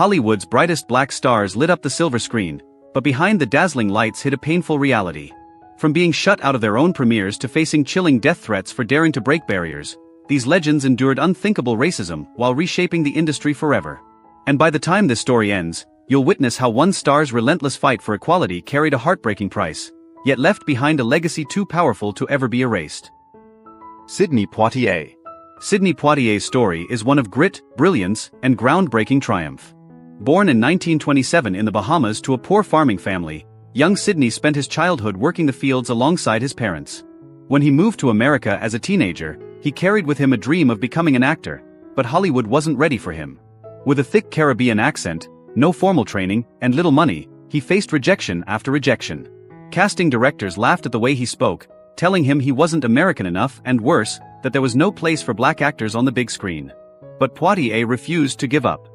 Hollywood's brightest black stars lit up the silver screen, but behind the dazzling lights hid a painful reality. From being shut out of their own premieres to facing chilling death threats for daring to break barriers, these legends endured unthinkable racism while reshaping the industry forever. And by the time this story ends, you'll witness how one star's relentless fight for equality carried a heartbreaking price, yet left behind a legacy too powerful to ever be erased. Sidney Poitier. Sidney Poitier's story is one of grit, brilliance, and groundbreaking triumph. Born in 1927 in the Bahamas to a poor farming family, young Sidney spent his childhood working the fields alongside his parents. When he moved to America as a teenager, he carried with him a dream of becoming an actor, but Hollywood wasn't ready for him. With a thick Caribbean accent, no formal training, and little money, he faced rejection after rejection. Casting directors laughed at the way he spoke, telling him he wasn't American enough and worse, that there was no place for black actors on the big screen. But Poitier refused to give up.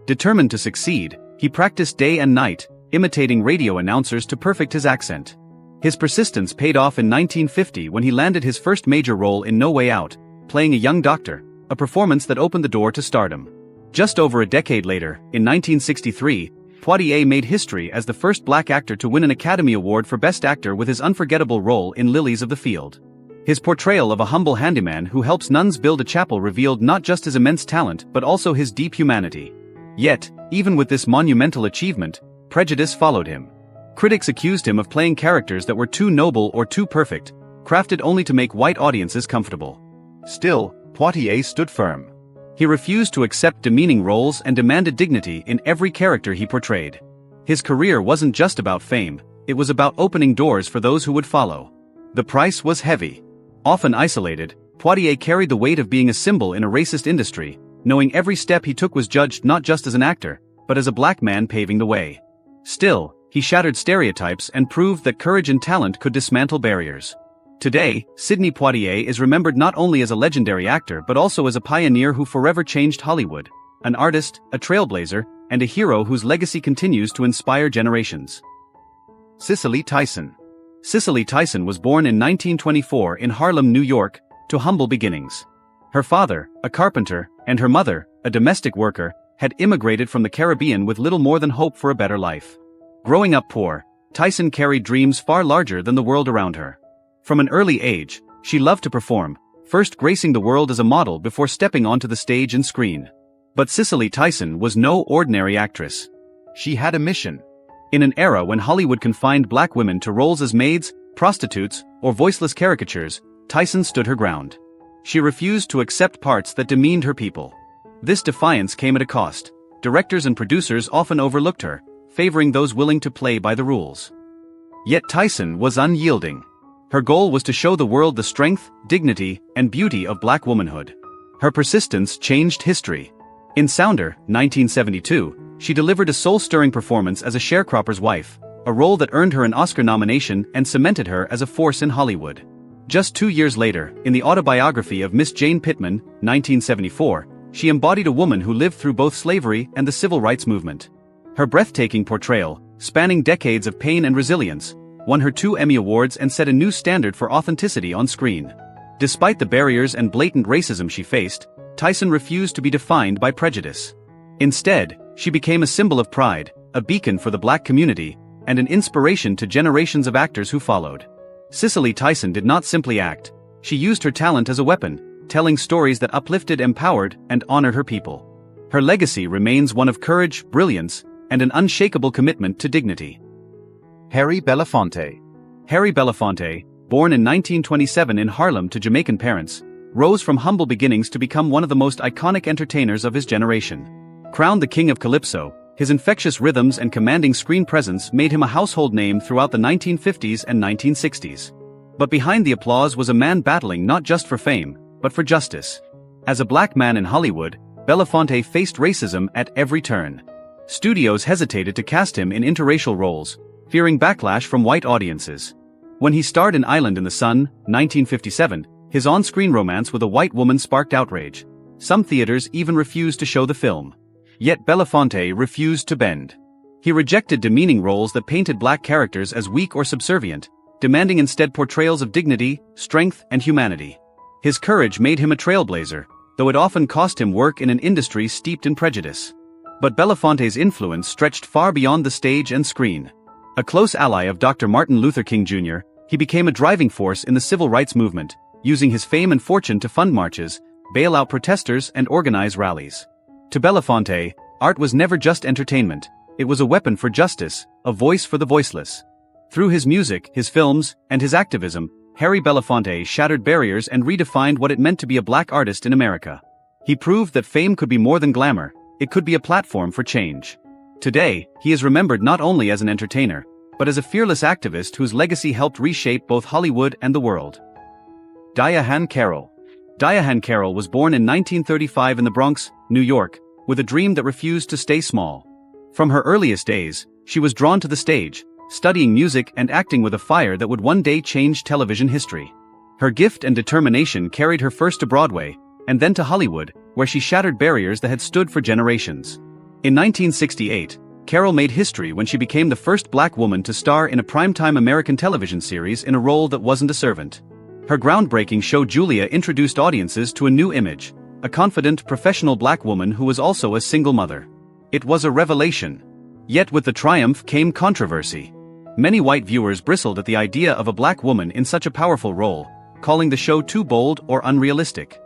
Determined to succeed, he practiced day and night, imitating radio announcers to perfect his accent. His persistence paid off in 1950 when he landed his first major role in No Way Out, playing a young doctor, a performance that opened the door to stardom. Just over a decade later, in 1963, Poitier made history as the first black actor to win an Academy Award for Best Actor with his unforgettable role in Lilies of the Field. His portrayal of a humble handyman who helps nuns build a chapel revealed not just his immense talent but also his deep humanity. Yet, even with this monumental achievement, prejudice followed him. Critics accused him of playing characters that were too noble or too perfect, crafted only to make white audiences comfortable. Still, Poitier stood firm. He refused to accept demeaning roles and demanded dignity in every character he portrayed. His career wasn't just about fame, it was about opening doors for those who would follow. The price was heavy. Often isolated, Poitier carried the weight of being a symbol in a racist industry, knowing every step he took was judged not just as an actor, but as a black man paving the way. Still, he shattered stereotypes and proved that courage and talent could dismantle barriers. Today, Sidney Poitier is remembered not only as a legendary actor but also as a pioneer who forever changed Hollywood, an artist, a trailblazer, and a hero whose legacy continues to inspire generations. Cicely Tyson. Cicely Tyson was born in 1924 in Harlem, New York, to humble beginnings. Her father, a carpenter, and her mother, a domestic worker, had immigrated from the Caribbean with little more than hope for a better life. Growing up poor, Tyson carried dreams far larger than the world around her. From an early age, she loved to perform, first gracing the world as a model before stepping onto the stage and screen. But Cicely Tyson was no ordinary actress. She had a mission. In an era when Hollywood confined black women to roles as maids, prostitutes, or voiceless caricatures, Tyson stood her ground. She refused to accept parts that demeaned her people. This defiance came at a cost. Directors and producers often overlooked her, favoring those willing to play by the rules. Yet Tyson was unyielding. Her goal was to show the world the strength, dignity, and beauty of black womanhood. Her persistence changed history. In Sounder, 1972, she delivered a soul-stirring performance as a sharecropper's wife, a role that earned her an Oscar nomination and cemented her as a force in Hollywood. Just 2 years later, in the autobiography of Miss Jane Pittman, 1974, she embodied a woman who lived through both slavery and the civil rights movement. Her breathtaking portrayal, spanning decades of pain and resilience, won her 2 Emmy Awards and set a new standard for authenticity on screen. Despite the barriers and blatant racism she faced, Tyson refused to be defined by prejudice. Instead, she became a symbol of pride, a beacon for the black community, and an inspiration to generations of actors who followed. Cicely Tyson did not simply act, she used her talent as a weapon, telling stories that uplifted, empowered, and honored her people. Her legacy remains one of courage, brilliance, and an unshakable commitment to dignity. Harry Belafonte. Harry Belafonte, born in 1927 in Harlem to Jamaican parents, rose from humble beginnings to become one of the most iconic entertainers of his generation. Crowned the king of Calypso, his infectious rhythms and commanding screen presence made him a household name throughout the 1950s and 1960s. But behind the applause was a man battling not just for fame, but for justice. As a black man in Hollywood, Belafonte faced racism at every turn. Studios hesitated to cast him in interracial roles, fearing backlash from white audiences. When he starred in Island in the Sun, 1957, his on-screen romance with a white woman sparked outrage. Some theaters even refused to show the film. Yet Belafonte refused to bend. He rejected demeaning roles that painted black characters as weak or subservient, demanding instead portrayals of dignity, strength, and humanity. His courage made him a trailblazer, though it often cost him work in an industry steeped in prejudice. But Belafonte's influence stretched far beyond the stage and screen. A close ally of Dr. Martin Luther King Jr., he became a driving force in the civil rights movement, using his fame and fortune to fund marches, bail out protesters and organize rallies. To Belafonte, art was never just entertainment, it was a weapon for justice, a voice for the voiceless. Through his music, his films, and his activism, Harry Belafonte shattered barriers and redefined what it meant to be a black artist in America. He proved that fame could be more than glamour, it could be a platform for change. Today, he is remembered not only as an entertainer, but as a fearless activist whose legacy helped reshape both Hollywood and the world. Diahann Carroll. Diahann Carroll was born in 1935 in the Bronx, New York, with a dream that refused to stay small. From her earliest days, she was drawn to the stage, studying music and acting with a fire that would one day change television history. Her gift and determination carried her first to Broadway, and then to Hollywood, where she shattered barriers that had stood for generations. In 1968, Carroll made history when she became the first black woman to star in a primetime American television series in a role that wasn't a servant. Her groundbreaking show Julia introduced audiences to a new image, a confident, professional black woman who was also a single mother. It was a revelation. Yet with the triumph came controversy. Many white viewers bristled at the idea of a black woman in such a powerful role, calling the show too bold or unrealistic.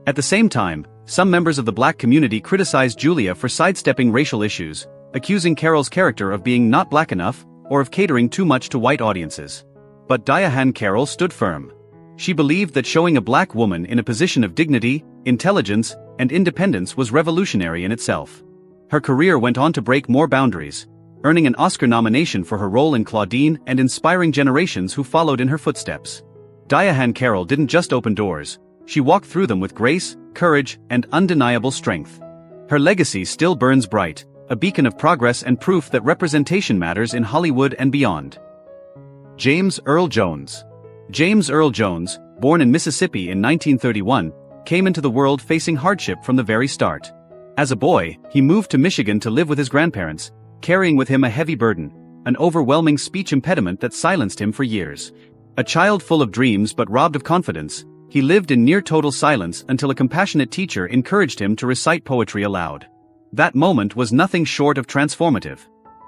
At the same time, some members of the black community criticized Julia for sidestepping racial issues, accusing Carroll's character of being not black enough, or of catering too much to white audiences. But Diahann Carroll stood firm. She believed that showing a black woman in a position of dignity, intelligence, and independence was revolutionary in itself. Her career went on to break more boundaries, earning an Oscar nomination for her role in Claudine and inspiring generations who followed in her footsteps. Diahann Carroll didn't just open doors, she walked through them with grace, courage, and undeniable strength. Her legacy still burns bright, a beacon of progress and proof that representation matters in Hollywood and beyond. James Earl Jones. James Earl Jones, born in Mississippi in 1931, came into the world facing hardship from the very start. As a boy, he moved to Michigan to live with his grandparents, carrying with him a heavy burden, an overwhelming speech impediment that silenced him for years. A child full of dreams but robbed of confidence, he lived in near total silence until a compassionate teacher encouraged him to recite poetry aloud. That moment was nothing short of transformative.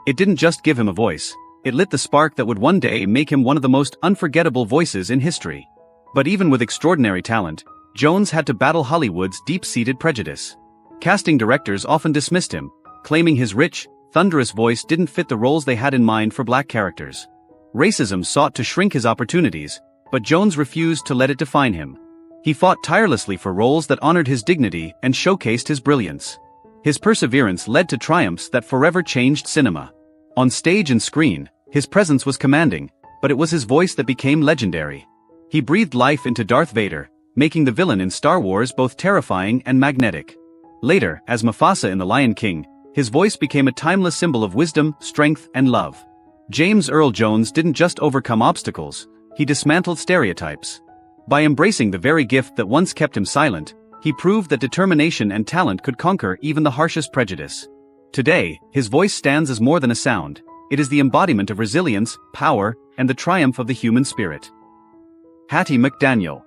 It didn't just give him a voice, it lit the spark that would one day make him one of the most unforgettable voices in history. But even with extraordinary talent, Jones had to battle Hollywood's deep-seated prejudice. Casting directors often dismissed him, claiming his rich, thunderous voice didn't fit the roles they had in mind for black characters. Racism sought to shrink his opportunities, but Jones refused to let it define him. He fought tirelessly for roles that honored his dignity and showcased his brilliance. His perseverance led to triumphs that forever changed cinema. On stage and screen, his presence was commanding, but it was his voice that became legendary. He breathed life into Darth Vader, making the villain in Star Wars both terrifying and magnetic. Later, as Mufasa in The Lion King, his voice became a timeless symbol of wisdom, strength, and love. James Earl Jones didn't just overcome obstacles, he dismantled stereotypes. By embracing the very gift that once kept him silent, he proved that determination and talent could conquer even the harshest prejudice. Today, his voice stands as more than a sound, it is the embodiment of resilience, power, and the triumph of the human spirit. Hattie McDaniel.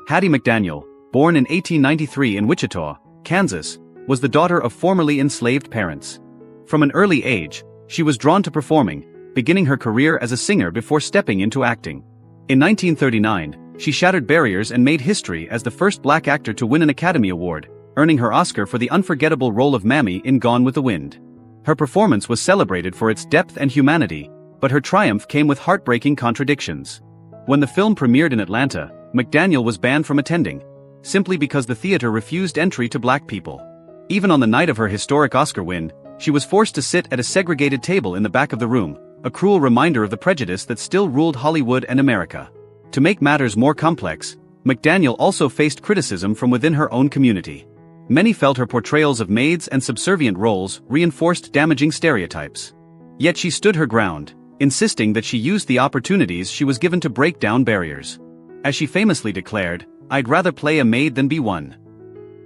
Hattie McDaniel, born in 1893 in Wichita, Kansas, was the daughter of formerly enslaved parents. From an early age, she was drawn to performing, beginning her career as a singer before stepping into acting. In 1939, she shattered barriers and made history as the first black actor to win an Academy Award, earning her Oscar for the unforgettable role of Mammy in Gone with the Wind. Her performance was celebrated for its depth and humanity, but her triumph came with heartbreaking contradictions. When the film premiered in Atlanta, McDaniel was banned from attending, simply because the theater refused entry to black people. Even on the night of her historic Oscar win, she was forced to sit at a segregated table in the back of the room, a cruel reminder of the prejudice that still ruled Hollywood and America. To make matters more complex, McDaniel also faced criticism from within her own community. Many felt her portrayals of maids and subservient roles reinforced damaging stereotypes. Yet she stood her ground, insisting that she used the opportunities she was given to break down barriers. As she famously declared, "I'd rather play a maid than be one."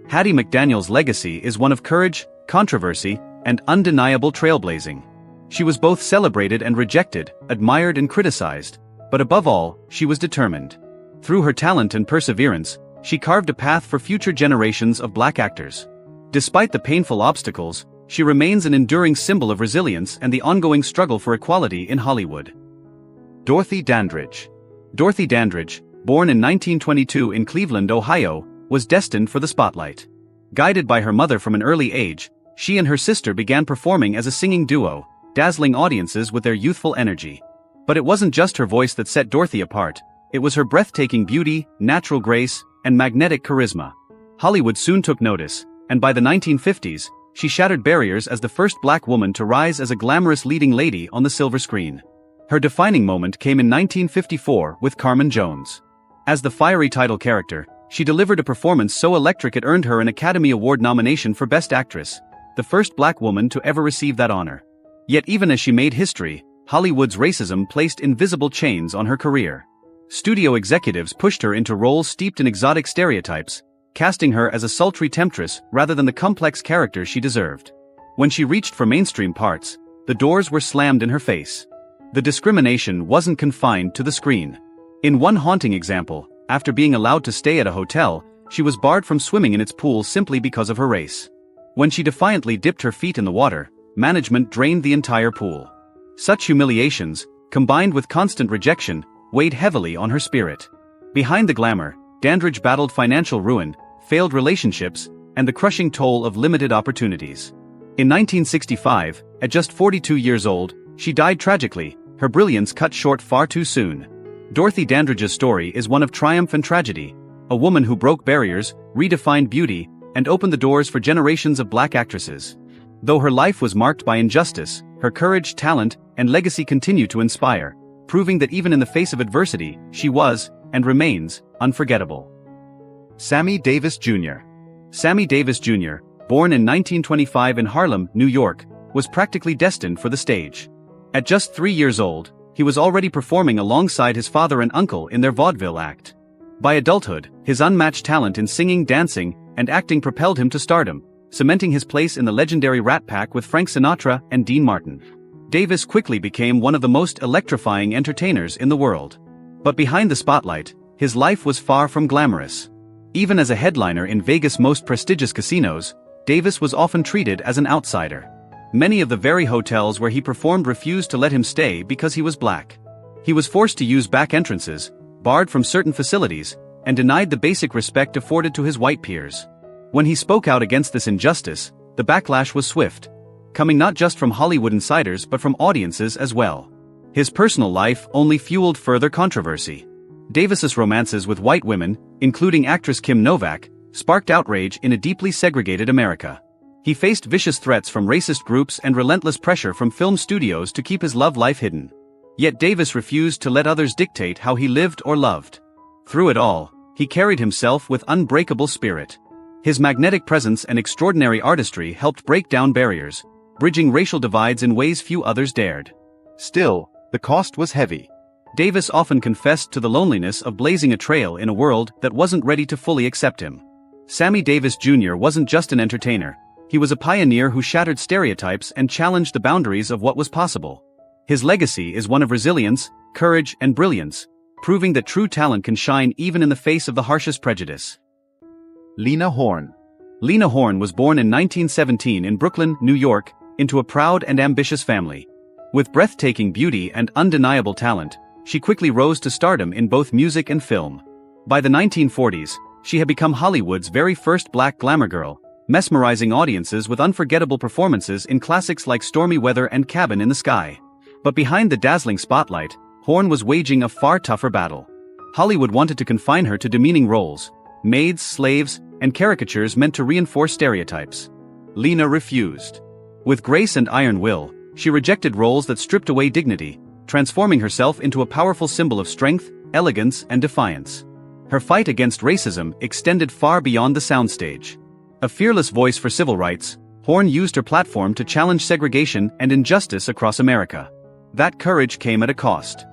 Hattie McDaniel's legacy is one of courage, controversy, and undeniable trailblazing. She was both celebrated and rejected, admired and criticized, but above all, she was determined. Through her talent and perseverance, she carved a path for future generations of black actors. Despite the painful obstacles, She remains an enduring symbol of resilience and the ongoing struggle for equality in Hollywood. Dorothy Dandridge. Dorothy Dandridge, born in 1922 in Cleveland, Ohio, was destined for the spotlight. Guided by her mother from an early age, she and her sister began performing as a singing duo, dazzling audiences with their youthful energy. But it wasn't just her voice that set Dorothy apart, it was her breathtaking beauty, natural grace, and magnetic charisma. Hollywood soon took notice, and by the 1950s, she shattered barriers as the first black woman to rise as a glamorous leading lady on the silver screen. Her defining moment came in 1954 with Carmen Jones. As the fiery title character, she delivered a performance so electric it earned her an Academy Award nomination for Best Actress, the first black woman to ever receive that honor. Yet even as she made history, Hollywood's racism placed invisible chains on her career. Studio executives pushed her into roles steeped in exotic stereotypes, casting her as a sultry temptress rather than the complex character she deserved. When she reached for mainstream parts, the doors were slammed in her face. The discrimination wasn't confined to the screen. In one haunting example, after being allowed to stay at a hotel, she was barred from swimming in its pool simply because of her race. When she defiantly dipped her feet in the water, management drained the entire pool. Such humiliations, combined with constant rejection, weighed heavily on her spirit. Behind the glamour, Dandridge battled financial ruin, failed relationships, and the crushing toll of limited opportunities. In 1965, at just 42 years old, she died tragically, her brilliance cut short far too soon. Dorothy Dandridge's story is one of triumph and tragedy, a woman who broke barriers, redefined beauty, and opened the doors for generations of black actresses. Though her life was marked by injustice, her courage, talent, and legacy continue to inspire, proving that even in the face of adversity, she was, and remains, unforgettable. Sammy Davis Jr. Sammy Davis Jr., born in 1925 in Harlem, New York, was practically destined for the stage. At just 3 years old, he was already performing alongside his father and uncle in their vaudeville act. By adulthood, his unmatched talent in singing, dancing, and acting propelled him to stardom, cementing his place in the legendary Rat Pack with Frank Sinatra and Dean Martin. Davis quickly became one of the most electrifying entertainers in the world. But behind the spotlight, his life was far from glamorous. Even as a headliner in Vegas' most prestigious casinos, Davis was often treated as an outsider. Many of the very hotels where he performed refused to let him stay because he was black. He was forced to use back entrances, barred from certain facilities, and denied the basic respect afforded to his white peers. When he spoke out against this injustice, the backlash was swift, coming not just from Hollywood insiders but from audiences as well. His personal life only fueled further controversy. Davis's romances with white women, including actress Kim Novak, sparked outrage in a deeply segregated America. He faced vicious threats from racist groups and relentless pressure from film studios to keep his love life hidden. Yet Davis refused to let others dictate how he lived or loved. Through it all, he carried himself with unbreakable spirit. His magnetic presence and extraordinary artistry helped break down barriers, bridging racial divides in ways few others dared. Still, the cost was heavy. Davis often confessed to the loneliness of blazing a trail in a world that wasn't ready to fully accept him. Sammy Davis Jr. wasn't just an entertainer. He was a pioneer who shattered stereotypes and challenged the boundaries of what was possible. His legacy is one of resilience, courage, and brilliance, proving that true talent can shine even in the face of the harshest prejudice. Lena Horne. Lena Horne was born in 1917 in Brooklyn, New York, into a proud and ambitious family. With breathtaking beauty and undeniable talent, she quickly rose to stardom in both music and film. By the 1940s, she had become Hollywood's very first black glamour girl, mesmerizing audiences with unforgettable performances in classics like Stormy Weather and Cabin in the Sky. But behind the dazzling spotlight, Horne was waging a far tougher battle. Hollywood wanted to confine her to demeaning roles, maids, slaves, and caricatures meant to reinforce stereotypes. Lena refused. With grace and iron will, she rejected roles that stripped away dignity, transforming herself into a powerful symbol of strength, elegance, and defiance. Her fight against racism extended far beyond the soundstage. A fearless voice for civil rights, Horne used her platform to challenge segregation and injustice across America. That courage came at a cost.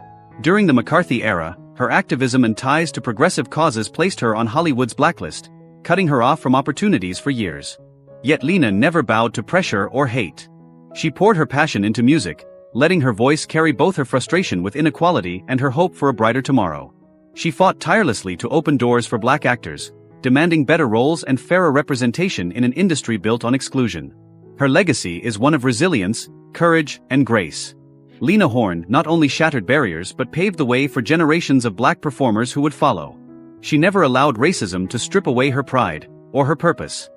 During the McCarthy era, her activism and ties to progressive causes placed her on Hollywood's blacklist, cutting her off from opportunities for years. Yet Lena never bowed to pressure or hate. She poured her passion into music, letting her voice carry both her frustration with inequality and her hope for a brighter tomorrow. She fought tirelessly to open doors for black actors, demanding better roles and fairer representation in an industry built on exclusion. Her legacy is one of resilience, courage, and grace. Lena Horne not only shattered barriers but paved the way for generations of black performers who would follow. She never allowed racism to strip away her pride or her purpose.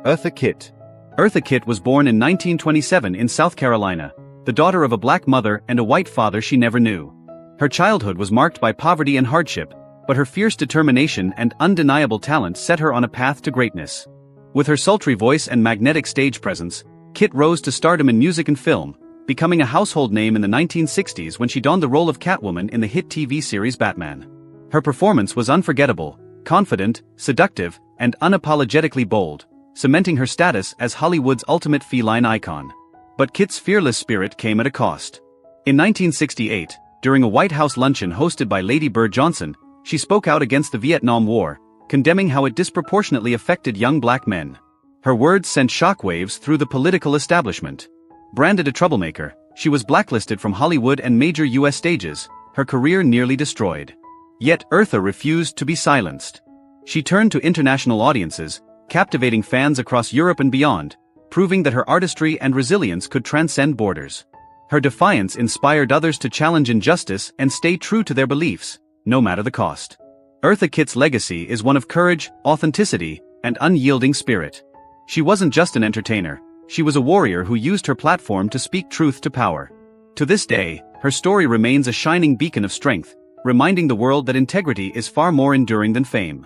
Eartha Kitt. Eartha Kitt was born in 1927 in South Carolina, the daughter of a black mother and a white father she never knew. Her childhood was marked by poverty and hardship, but her fierce determination and undeniable talent set her on a path to greatness. With her sultry voice and magnetic stage presence, Kitt rose to stardom in music and film, becoming a household name in the 1960s when she donned the role of Catwoman in the hit TV series Batman. Her performance was unforgettable, confident, seductive, and unapologetically bold, cementing her status as Hollywood's ultimate feline icon. But Kitt's fearless spirit came at a cost. In 1968, during a White House luncheon hosted by Lady Bird Johnson, she spoke out against the Vietnam War, condemning how it disproportionately affected young black men. Her words sent shockwaves through the political establishment. Branded a troublemaker, she was blacklisted from Hollywood and major U.S. stages, her career nearly destroyed. Yet Eartha refused to be silenced. She turned to international audiences, captivating fans across Europe and beyond, proving that her artistry and resilience could transcend borders. Her defiance inspired others to challenge injustice and stay true to their beliefs, no matter the cost. Eartha Kitt's legacy is one of courage, authenticity, and unyielding spirit. She wasn't just an entertainer, she was a warrior who used her platform to speak truth to power. To this day, her story remains a shining beacon of strength, reminding the world that integrity is far more enduring than fame.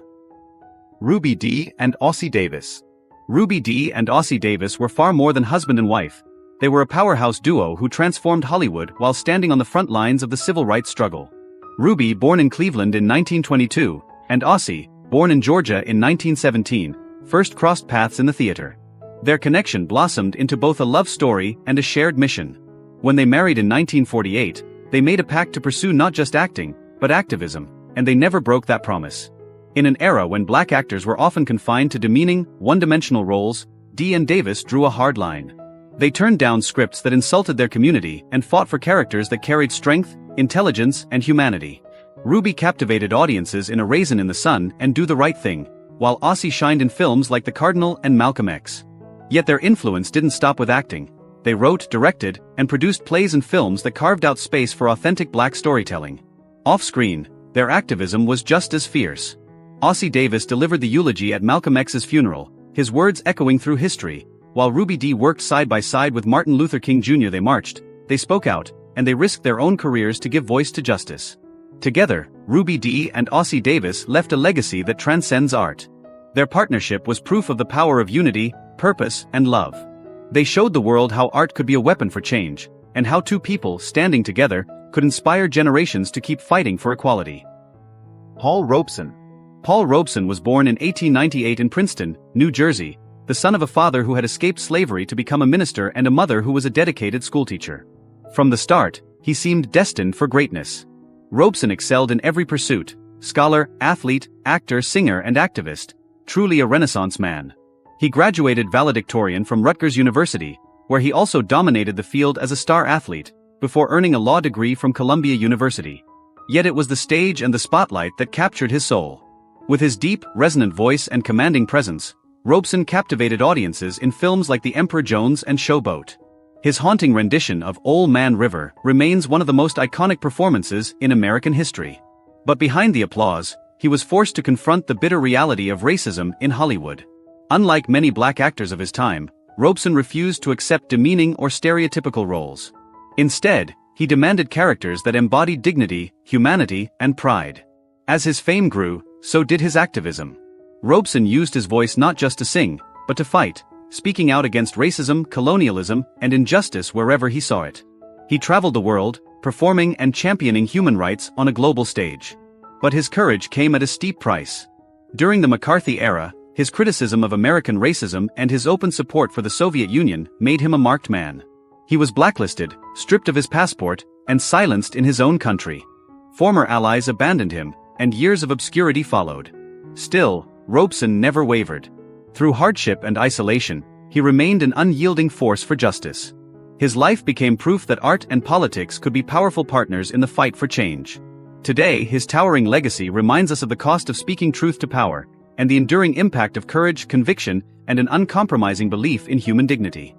Ruby Dee and Ossie Davis. Ruby Dee and Ossie Davis were far more than husband and wife. They were a powerhouse duo who transformed Hollywood while standing on the front lines of the civil rights struggle. Ruby, born in Cleveland in 1922, and Ossie, born in Georgia in 1917, first crossed paths in the theater. Their connection blossomed into both a love story and a shared mission. When they married in 1948, they made a pact to pursue not just acting, but activism, and they never broke that promise. In an era when black actors were often confined to demeaning, one-dimensional roles, Dee and Davis drew a hard line. They turned down scripts that insulted their community and fought for characters that carried strength, intelligence, and humanity. Ruby captivated audiences in A Raisin in the Sun and Do the Right Thing, while Ossie shined in films like The Cardinal and Malcolm X. Yet their influence didn't stop with acting. They wrote, directed, and produced plays and films that carved out space for authentic black storytelling. Off-screen, their activism was just as fierce. Ossie Davis delivered the eulogy at Malcolm X's funeral, his words echoing through history, while Ruby Dee worked side by side with Martin Luther King Jr. They marched, they spoke out, and they risked their own careers to give voice to justice. Together, Ruby Dee and Ossie Davis left a legacy that transcends art. Their partnership was proof of the power of unity, purpose, and love. They showed the world how art could be a weapon for change, and how two people standing together could inspire generations to keep fighting for equality. Paul Robeson. Paul Robeson was born in 1898 in Princeton, New Jersey, the son of a father who had escaped slavery to become a minister and a mother who was a dedicated schoolteacher. From the start, he seemed destined for greatness. Robeson excelled in every pursuit: scholar, athlete, actor, singer, and activist, truly a Renaissance man. He graduated valedictorian from Rutgers University, where he also dominated the field as a star athlete, before earning a law degree from Columbia University. Yet it was the stage and the spotlight that captured his soul. With his deep, resonant voice and commanding presence, Robeson captivated audiences in films like The Emperor Jones and Showboat. His haunting rendition of Old Man River remains one of the most iconic performances in American history. But behind the applause, he was forced to confront the bitter reality of racism in Hollywood. Unlike many black actors of his time, Robeson refused to accept demeaning or stereotypical roles. Instead, he demanded characters that embodied dignity, humanity, and pride. As his fame grew, so did his activism. Robeson used his voice not just to sing, but to fight, speaking out against racism, colonialism, and injustice wherever he saw it. He traveled the world, performing and championing human rights on a global stage. But his courage came at a steep price. During the McCarthy era, his criticism of American racism and his open support for the Soviet Union made him a marked man. He was blacklisted, stripped of his passport, and silenced in his own country. Former allies abandoned him, and years of obscurity followed. Still, Robeson never wavered. Through hardship and isolation, he remained an unyielding force for justice. His life became proof that art and politics could be powerful partners in the fight for change. Today, his towering legacy reminds us of the cost of speaking truth to power, and the enduring impact of courage, conviction, and an uncompromising belief in human dignity.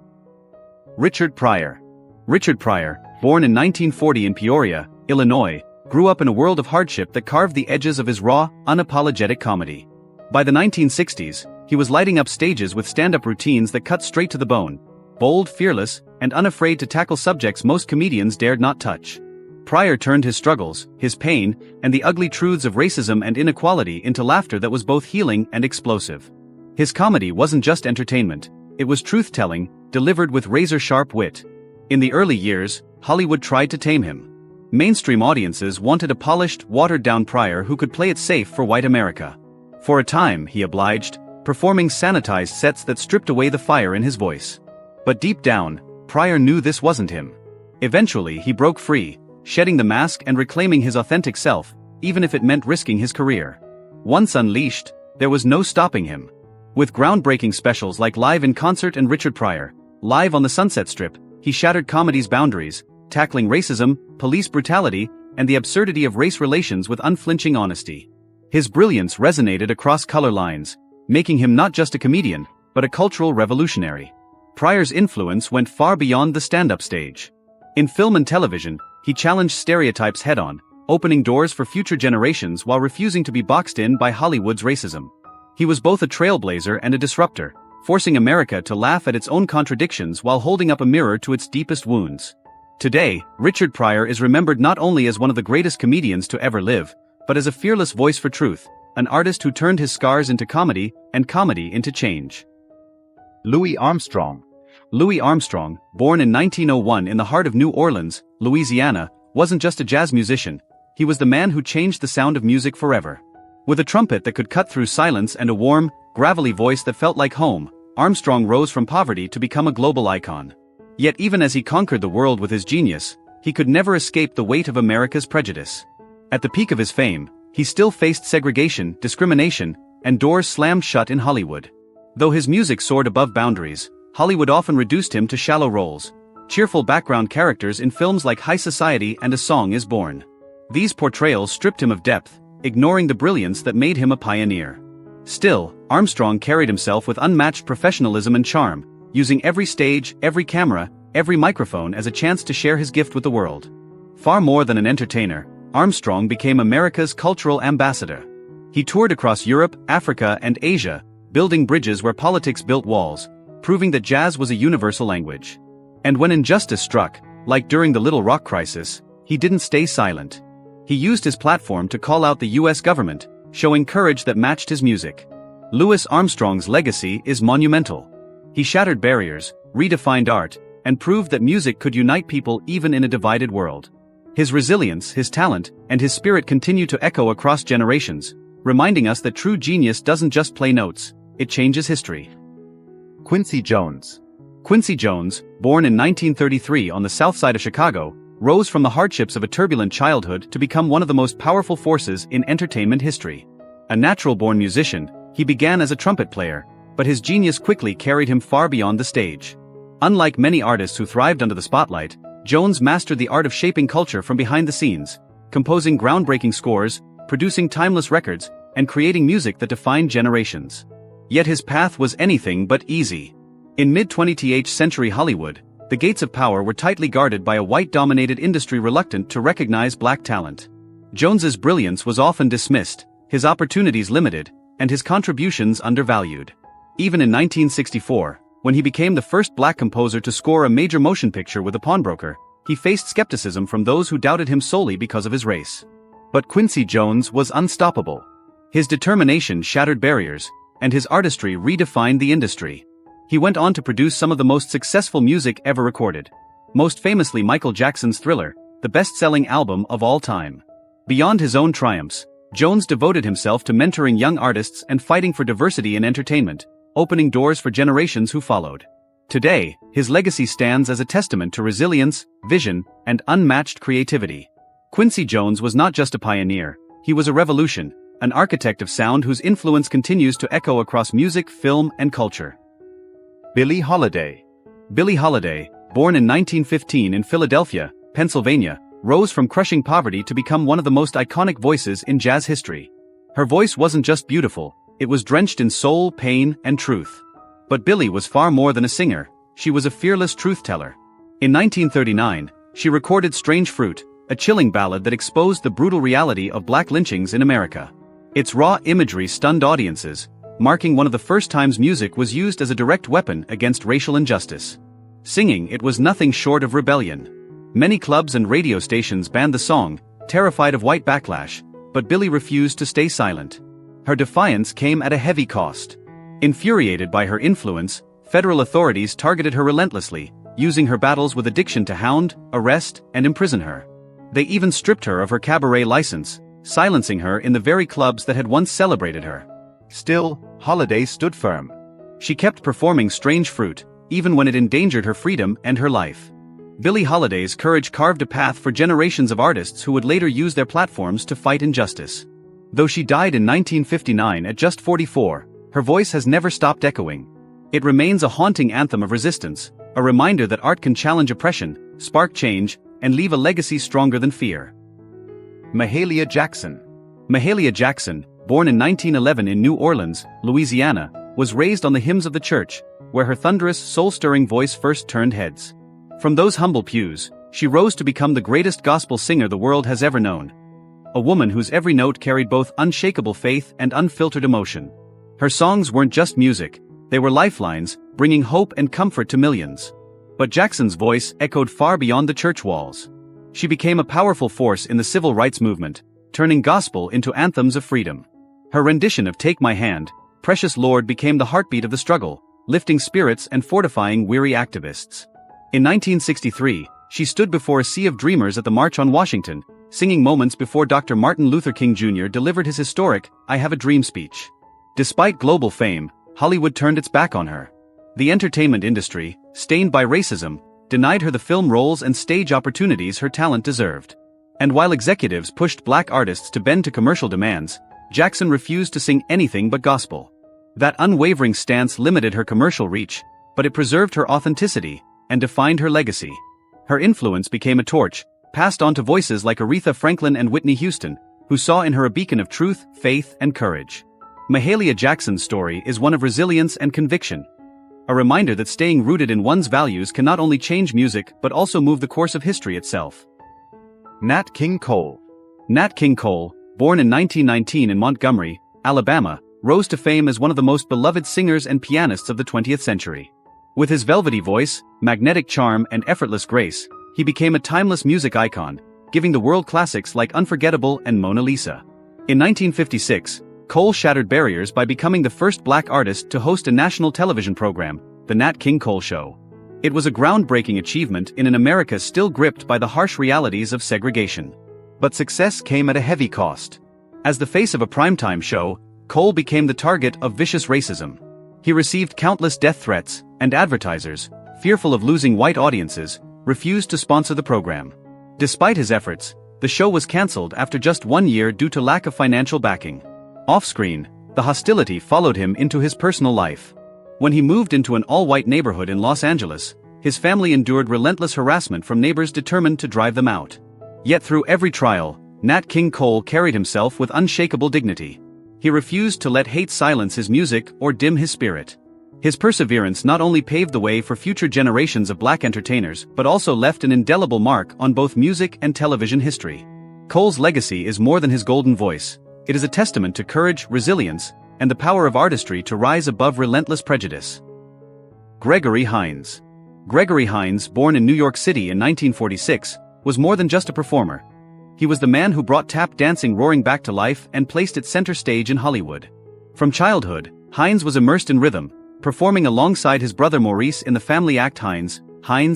Richard Pryor. Richard Pryor, born in 1940 in Peoria, Illinois, grew up in a world of hardship that carved the edges of his raw, unapologetic comedy. By the 1960s, he was lighting up stages with stand-up routines that cut straight to the bone, bold, fearless, and unafraid to tackle subjects most comedians dared not touch. Pryor turned his struggles, his pain, and the ugly truths of racism and inequality into laughter that was both healing and explosive. His comedy wasn't just entertainment, it was truth-telling, delivered with razor-sharp wit. In the early years, Hollywood tried to tame him. Mainstream audiences wanted a polished, watered-down Pryor who could play it safe for white America. For a time, he obliged, performing sanitized sets that stripped away the fire in his voice. But deep down, Pryor knew this wasn't him. Eventually, he broke free, shedding the mask and reclaiming his authentic self, even if it meant risking his career. Once unleashed, there was no stopping him. With groundbreaking specials like Live in Concert and Richard Pryor, Live on the Sunset Strip, he shattered comedy's boundaries, tackling racism, police brutality, and the absurdity of race relations with unflinching honesty. His brilliance resonated across color lines, making him not just a comedian, but a cultural revolutionary. Pryor's influence went far beyond the stand-up stage. In film and television, he challenged stereotypes head-on, opening doors for future generations while refusing to be boxed in by Hollywood's racism. He was both a trailblazer and a disruptor, forcing America to laugh at its own contradictions while holding up a mirror to its deepest wounds. Today, Richard Pryor is remembered not only as one of the greatest comedians to ever live, but as a fearless voice for truth, an artist who turned his scars into comedy and comedy into change. Louis Armstrong. Louis Armstrong, born in 1901 in the heart of New Orleans, Louisiana, wasn't just a jazz musician, he was the man who changed the sound of music forever. With a trumpet that could cut through silence and a warm, gravelly voice that felt like home, Armstrong rose from poverty to become a global icon. Yet even as he conquered the world with his genius, he could never escape the weight of America's prejudice. At the peak of his fame, he still faced segregation, discrimination, and doors slammed shut in Hollywood. Though his music soared above boundaries, Hollywood often reduced him to shallow roles, cheerful background characters in films like High Society and A Song is Born. These portrayals stripped him of depth, ignoring the brilliance that made him a pioneer. Still, Armstrong carried himself with unmatched professionalism and charm, using every stage, every camera, every microphone as a chance to share his gift with the world. Far more than an entertainer, Armstrong became America's cultural ambassador. He toured across Europe, Africa, and Asia, building bridges where politics built walls, proving that jazz was a universal language. And when injustice struck, like during the Little Rock crisis, he didn't stay silent. He used his platform to call out the US government, showing courage that matched his music. Louis Armstrong's legacy is monumental. He shattered barriers, redefined art, and proved that music could unite people even in a divided world. His resilience, his talent, and his spirit continue to echo across generations, reminding us that true genius doesn't just play notes, it changes history. Quincy Jones. Quincy Jones, born in 1933 on the south side of Chicago, rose from the hardships of a turbulent childhood to become one of the most powerful forces in entertainment history. A natural-born musician, he began as a trumpet player, but his genius quickly carried him far beyond the stage. Unlike many artists who thrived under the spotlight, Jones mastered the art of shaping culture from behind the scenes, composing groundbreaking scores, producing timeless records, and creating music that defined generations. Yet his path was anything but easy. In mid-20th century Hollywood, the gates of power were tightly guarded by a white-dominated industry reluctant to recognize black talent. Jones's brilliance was often dismissed, his opportunities limited, and his contributions undervalued. Even in 1964, when he became the first black composer to score a major motion picture with a pawnbroker, he faced skepticism from those who doubted him solely because of his race. But Quincy Jones was unstoppable. His determination shattered barriers, and his artistry redefined the industry. He went on to produce some of the most successful music ever recorded. Most famously Michael Jackson's Thriller, the best-selling album of all time. Beyond his own triumphs, Jones devoted himself to mentoring young artists and fighting for diversity in entertainment, opening doors for generations who followed. Today, his legacy stands as a testament to resilience, vision, and unmatched creativity. Quincy Jones was not just a pioneer, he was a revolution, an architect of sound whose influence continues to echo across music, film, and culture. Billie Holiday. Billie Holiday, born in 1915 in Philadelphia, Pennsylvania, rose from crushing poverty to become one of the most iconic voices in jazz history. Her voice wasn't just beautiful, It was drenched in soul, pain, and truth. But Billie was far more than a singer, she was a fearless truth-teller. In 1939, she recorded Strange Fruit, a chilling ballad that exposed the brutal reality of black lynchings in America. Its raw imagery stunned audiences, marking one of the first times music was used as a direct weapon against racial injustice. Singing it was nothing short of rebellion. Many clubs and radio stations banned the song, terrified of white backlash, but Billie refused to stay silent. Her defiance came at a heavy cost. Infuriated by her influence, federal authorities targeted her relentlessly, using her battles with addiction to hound, arrest, and imprison her. They even stripped her of her cabaret license, silencing her in the very clubs that had once celebrated her. Still, Holiday stood firm. She kept performing Strange Fruit, even when it endangered her freedom and her life. Billie Holiday's courage carved a path for generations of artists who would later use their platforms to fight injustice. Though she died in 1959 at just 44, her voice has never stopped echoing. It remains a haunting anthem of resistance, a reminder that art can challenge oppression, spark change, and leave a legacy stronger than fear. Mahalia Jackson. Mahalia Jackson, born in 1911 in New Orleans, Louisiana, was raised on the hymns of the church, where her thunderous, soul-stirring voice first turned heads. From those humble pews, she rose to become the greatest gospel singer the world has ever known. A woman whose every note carried both unshakable faith and unfiltered emotion. Her songs weren't just music, they were lifelines, bringing hope and comfort to millions. But Jackson's voice echoed far beyond the church walls. She became a powerful force in the civil rights movement, turning gospel into anthems of freedom. Her rendition of Take My Hand, Precious Lord became the heartbeat of the struggle, lifting spirits and fortifying weary activists. In 1963, she stood before a sea of dreamers at the March on Washington, singing moments before Dr. Martin Luther King Jr. delivered his historic I Have a Dream speech. Despite global fame, Hollywood turned its back on her. The entertainment industry, stained by racism, denied her the film roles and stage opportunities her talent deserved. And while executives pushed black artists to bend to commercial demands, Jackson refused to sing anything but gospel. That unwavering stance limited her commercial reach, but it preserved her authenticity and defined her legacy. Her influence became a torch, passed on to voices like Aretha Franklin and Whitney Houston, who saw in her a beacon of truth, faith, and courage. Mahalia Jackson's story is one of resilience and conviction. A reminder that staying rooted in one's values can not only change music but also move the course of history itself. Nat King Cole. Nat King Cole, born in 1919 in Montgomery, Alabama, rose to fame as one of the most beloved singers and pianists of the 20th century. With his velvety voice, magnetic charm, and effortless grace, he became a timeless music icon, giving the world classics like Unforgettable and Mona Lisa. In 1956, Cole shattered barriers by becoming the first black artist to host a national television program, The Nat King Cole Show. It was a groundbreaking achievement in an America still gripped by the harsh realities of segregation. But success came at a heavy cost. As the face of a primetime show, Cole became the target of vicious racism. He received countless death threats, and advertisers, fearful of losing white audiences, refused to sponsor the program. Despite his efforts, the show was cancelled after just 1 year due to lack of financial backing. Off-screen, the hostility followed him into his personal life. When he moved into an all-white neighborhood in Los Angeles, his family endured relentless harassment from neighbors determined to drive them out. Yet through every trial, Nat King Cole carried himself with unshakable dignity. He refused to let hate silence his music or dim his spirit. His perseverance not only paved the way for future generations of black entertainers but also left an indelible mark on both music and television history. Cole's legacy is more than his golden voice. It is a testament to courage, resilience, and the power of artistry to rise above relentless prejudice. Gregory Hines. Gregory Hines, born in New York City in 1946, was more than just a performer. He was the man who brought tap dancing roaring back to life and placed it center stage in Hollywood. From childhood, Hines was immersed in rhythm, performing alongside his brother Maurice in the family act Hines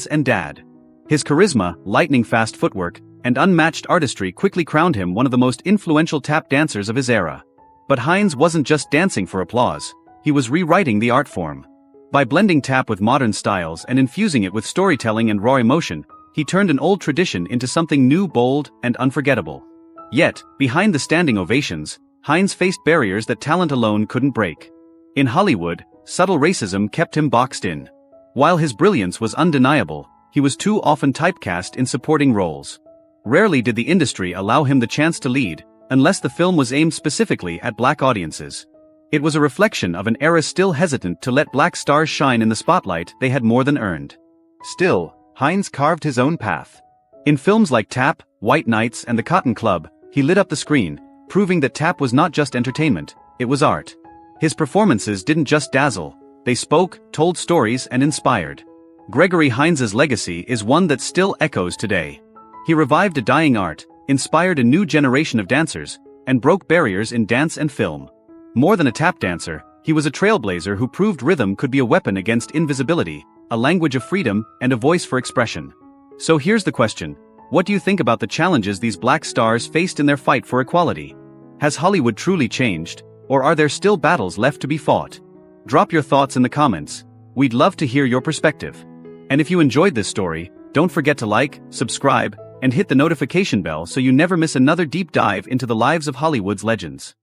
and Dad. His charisma, lightning-fast footwork, and unmatched artistry quickly crowned him one of the most influential tap dancers of his era. But Hines wasn't just dancing for applause, he was rewriting the art form. By blending tap with modern styles and infusing it with storytelling and raw emotion, he turned an old tradition into something new, bold, and unforgettable. Yet, behind the standing ovations, Hines faced barriers that talent alone couldn't break. In Hollywood, subtle racism kept him boxed in. While his brilliance was undeniable, he was too often typecast in supporting roles. Rarely did the industry allow him the chance to lead, unless the film was aimed specifically at black audiences. It was a reflection of an era still hesitant to let black stars shine in the spotlight they had more than earned. Still, Hines carved his own path. In films like Tap, White Nights, and The Cotton Club, he lit up the screen, proving that Tap was not just entertainment, it was art. His performances didn't just dazzle, they spoke, told stories, and inspired. Gregory Hines's legacy is one that still echoes today. He revived a dying art, inspired a new generation of dancers, and broke barriers in dance and film. More than a tap dancer, he was a trailblazer who proved rhythm could be a weapon against invisibility, a language of freedom, and a voice for expression. So here's the question: what do you think about the challenges these black stars faced in their fight for equality? Has Hollywood truly changed, or are there still battles left to be fought? Drop your thoughts in the comments. We'd love to hear your perspective. And if you enjoyed this story, don't forget to like, subscribe, and hit the notification bell so you never miss another deep dive into the lives of Hollywood's legends.